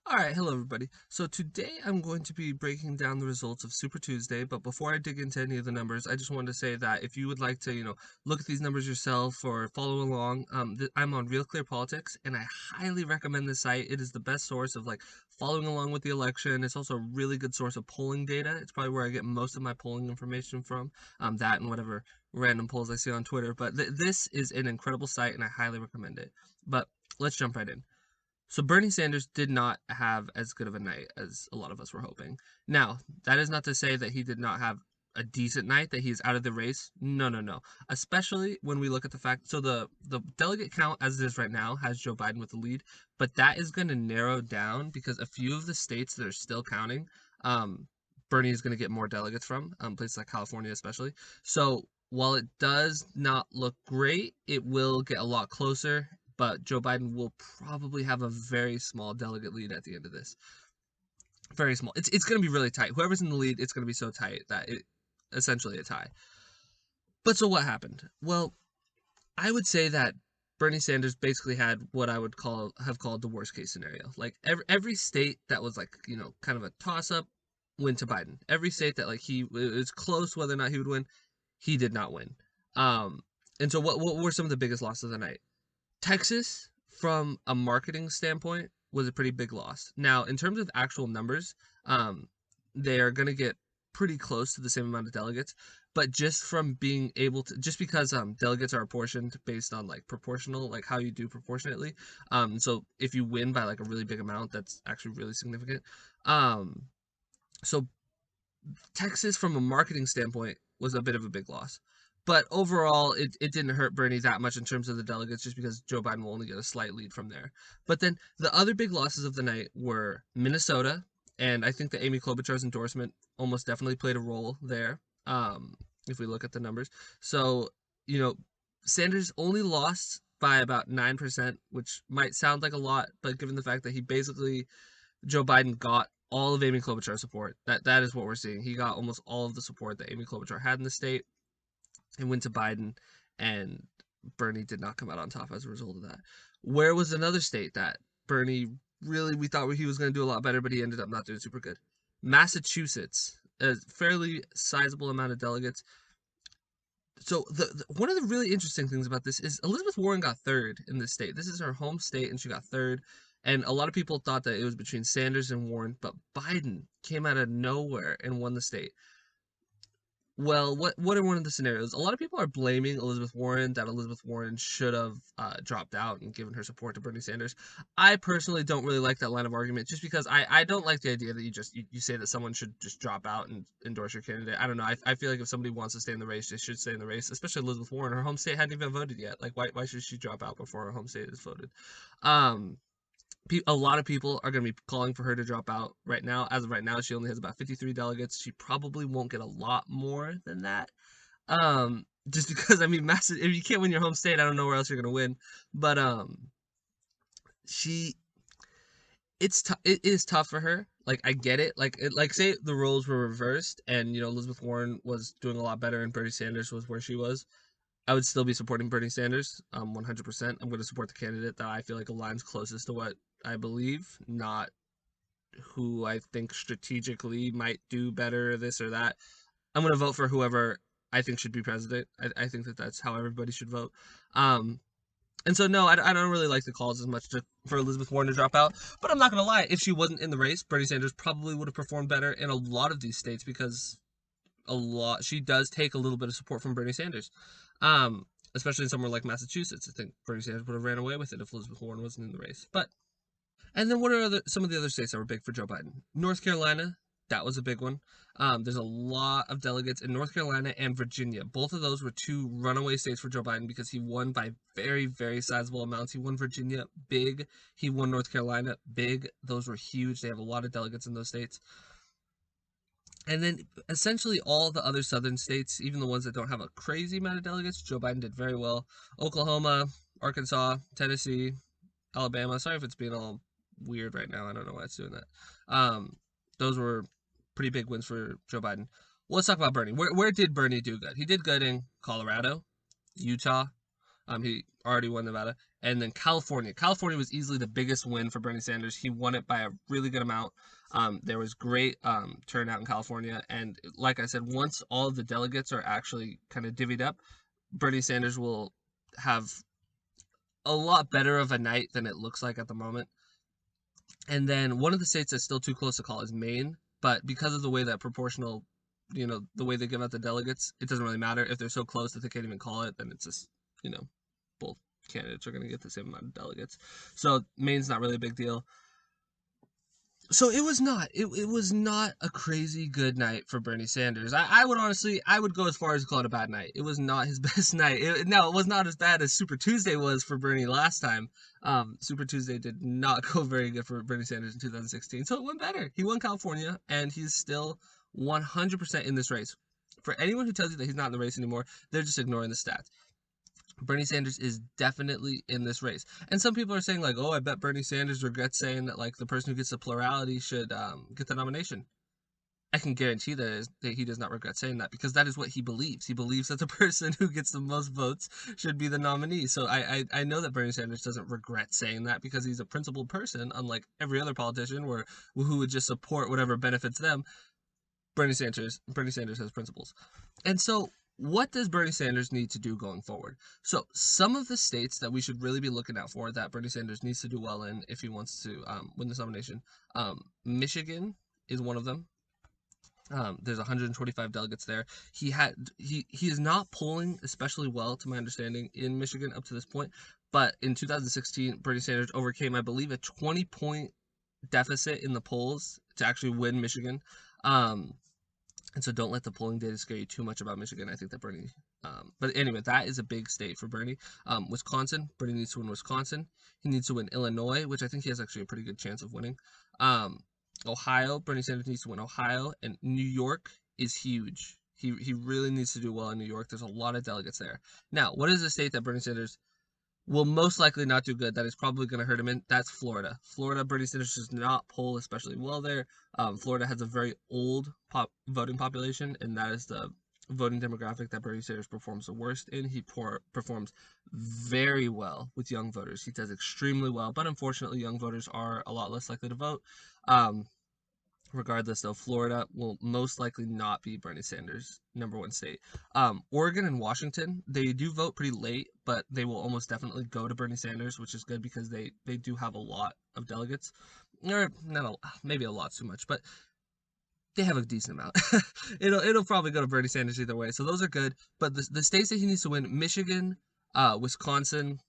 Alright, hello everybody. So today I'm going to be breaking down the results of Super Tuesday, but before I dig into any of the numbers, I just wanted to say that if you would like to, look at these numbers yourself or follow along, I'm on Real Clear Politics, and I highly recommend this site. It is the best source of following along with the election. It's also a really good source of polling data. It's probably where I get most of my polling information from, that and whatever random polls I see on Twitter. But this is an incredible site, and I highly recommend it. But let's jump right in. So Bernie Sanders did not have as good of a night as a lot of us were hoping. Now, that is not to say that he did not have a decent night, that he's out of the race. No, no, no. Especially when we look at the fact, so the delegate count as it is right now has Joe Biden with the lead, but that is going to narrow down because a few of the states that are still counting, Bernie is going to get more delegates from, places like California especially. So while it does not look great, it will get a lot closer, but Joe Biden will probably have a very small delegate lead at the end of this. Very small. It's going to be really tight. Whoever's in the lead, it's going to be so tight that it essentially a tie. But so what happened? Well, I would say that Bernie Sanders basically had what I would called the worst case scenario. Like every state that was kind of a toss up went to Biden. Every state that it was close whether or not he would win, he did not win. Um, and so what were some of the biggest losses of the night? Texas, from a marketing standpoint, was a pretty big loss. Now, in terms of actual numbers, um, they are going to get pretty close to the same amount of delegates, but just from being able to, just because delegates are apportioned based on proportional, like how you do proportionately. So if you win by a really big amount, that's actually really significant. Um, so Texas, from a marketing standpoint, was a bit of a big loss. But overall, it didn't hurt Bernie that much in terms of the delegates, just because Joe Biden will only get a slight lead from there. But then the other big losses of the night were Minnesota, and I think that Amy Klobuchar's endorsement almost definitely played a role there, if we look at the numbers. So, you know, Sanders only lost by about 9%, which might sound like a lot, but given the fact that Joe Biden got all of Amy Klobuchar's support. That is what we're seeing. He got almost all of the support that Amy Klobuchar had in the state and went to Biden, and Bernie did not come out on top as a result of that. Where was another state that Bernie really we thought he was going to do a lot better, but he ended up not doing super good? Massachusetts, a fairly sizable amount of delegates. So one of the really interesting things about this is Elizabeth Warren got third in this state. This is her home state, and she got third. And a lot of people thought that it was between Sanders and Warren, but Biden came out of nowhere and won the state. Well, what are one of the scenarios? A lot of people are blaming Elizabeth Warren, that Elizabeth Warren should have dropped out and given her support to Bernie Sanders. I personally don't really like that line of argument, just because I don't like the idea that you say that someone should just drop out and endorse your candidate. I don't know. I feel like if somebody wants to stay in the race, they should stay in the race, especially Elizabeth Warren. Her home state hadn't even voted yet. Like, why should she drop out before her home state is voted? Um, a lot of people are going to be calling for her to drop out right now. As of right now, she only has about 53 delegates. She probably won't get a lot more than that. Just because, I mean, massive. If you can't win your home state, I don't know where else you're going to win. But she, it is tough for her. Like, I get it. Like say the roles were reversed, and Elizabeth Warren was doing a lot better, and Bernie Sanders was where she was. I would still be supporting Bernie Sanders, 100%. I'm going to support the candidate that I feel like aligns closest to what I believe, not who I think strategically might do better, this or that. I'm going to vote for whoever I think should be president. I think that that's how everybody should vote. Um, and so, no, I don't really like the calls as much for Elizabeth Warren to drop out. But I'm not going to lie. If she wasn't in the race, Bernie Sanders probably would have performed better in a lot of these states, because she does take a little bit of support from Bernie Sanders. Um, Especially in somewhere like Massachusetts. I think Bernie Sanders would have ran away with it if Elizabeth Warren wasn't in the race. But and then what are some of the other states that were big for Joe Biden? North Carolina, that was a big one. There's a lot of delegates in North Carolina and Virginia. Both of those were two runaway states for Joe Biden because he won by very, very sizable amounts. He won Virginia big. He won North Carolina big. Those were huge. They have a lot of delegates in those states. And then essentially all the other southern states, even the ones that don't have a crazy amount of delegates, Joe Biden did very well. Oklahoma, Arkansas, Tennessee, Alabama. Sorry if it's being all weird right now. I don't know why it's doing that. Those were pretty big wins for Joe Biden. Well, let's talk about Bernie. Where did Bernie do good? He did good in Colorado, Utah, He already won Nevada. And then California. California was easily the biggest win for Bernie Sanders. He won it by a really good amount. There was great turnout in California. And like I said, once all of the delegates are actually kind of divvied up, Bernie Sanders will have a lot better of a night than it looks like at the moment. And then one of the states that's still too close to call is Maine. But because of the way that proportional, the way they give out the delegates, it doesn't really matter. If they're so close that they can't even call it, then it's just, both candidates are going to get the same amount of delegates. So Maine's not really a big deal. So it was not a crazy good night for Bernie Sanders. I would go as far as to call it a bad night. It was not his best night. It was not as bad as Super Tuesday was for Bernie last time. Super Tuesday did not go very good for Bernie Sanders in 2016, so it went better. He won California, and he's still 100% in this race. For anyone who tells you that he's not in the race anymore, they're just ignoring the stats. Bernie Sanders is definitely in this race. And some people are saying, like, oh, I bet Bernie Sanders regrets saying that, like, the person who gets the plurality should get the nomination. I can guarantee that he does not regret saying that, because that is what he believes. He believes that the person who gets the most votes should be the nominee. So I know that Bernie Sanders doesn't regret saying that, because he's a principled person, unlike every other politician who would just support whatever benefits them. Bernie Sanders has principles. And so what does Bernie Sanders need to do going forward? So some of the states that we should really be looking out for that Bernie Sanders needs to do well in if he wants to win this nomination, Michigan is one of them. There's 125 delegates there. He is not polling especially well, to my understanding, in Michigan up to this point. But in 2016, Bernie Sanders overcame, I believe, a 20-point deficit in the polls to actually win Michigan. And so don't let the polling data scare you too much about Michigan. I think that Bernie, but anyway, that is a big state for Bernie. Wisconsin, Bernie needs to win Wisconsin. He needs to win Illinois, which I think he has actually a pretty good chance of winning. Ohio, Bernie Sanders needs to win Ohio, and New York is huge. He really needs to do well in New York. There's a lot of delegates there. Now, what is the state that Bernie Sanders will most likely not do good? That is probably going to hurt him in. That's Florida. Florida, Bernie Sanders does not poll especially well there. Florida has a very old voting population, and that is the voting demographic that Bernie Sanders performs the worst in. He performs very well with young voters. He does extremely well, but unfortunately, young voters are a lot less likely to vote. Regardless, though, Florida will most likely not be Bernie Sanders' #1 state. Oregon and Washington, they do vote pretty late, but they will almost definitely go to Bernie Sanders, which is good because they do have a lot of delegates. Or not maybe a lot too much, but they have a decent amount. It'll probably go to Bernie Sanders either way, so those are good. But the states that he needs to win: Michigan, Wisconsin,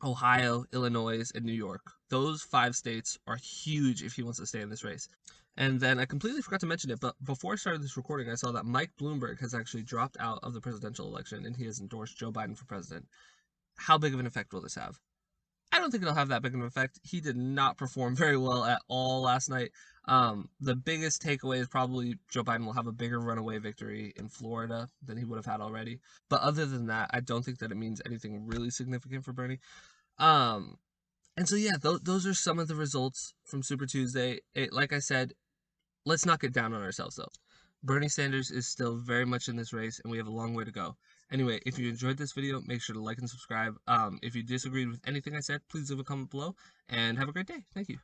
Ohio, Illinois, and New York. Those 5 states are huge if he wants to stay in this race. And then I completely forgot to mention it, but before I started this recording, I saw that Mike Bloomberg has actually dropped out of the presidential election, and he has endorsed Joe Biden for president. How big of an effect will this have? I don't think it'll have that big of an effect. He did not perform very well at all last night. The biggest takeaway is probably Joe Biden will have a bigger runaway victory in Florida than he would have had already. But other than that, I don't think that it means anything really significant for Bernie. And so, yeah, those are some of the results from Super Tuesday. Like I said, let's not get down on ourselves, though. Bernie Sanders is still very much in this race, and we have a long way to go. Anyway, if you enjoyed this video, make sure to like and subscribe. If you disagreed with anything I said, please leave a comment below, and have a great day. Thank you.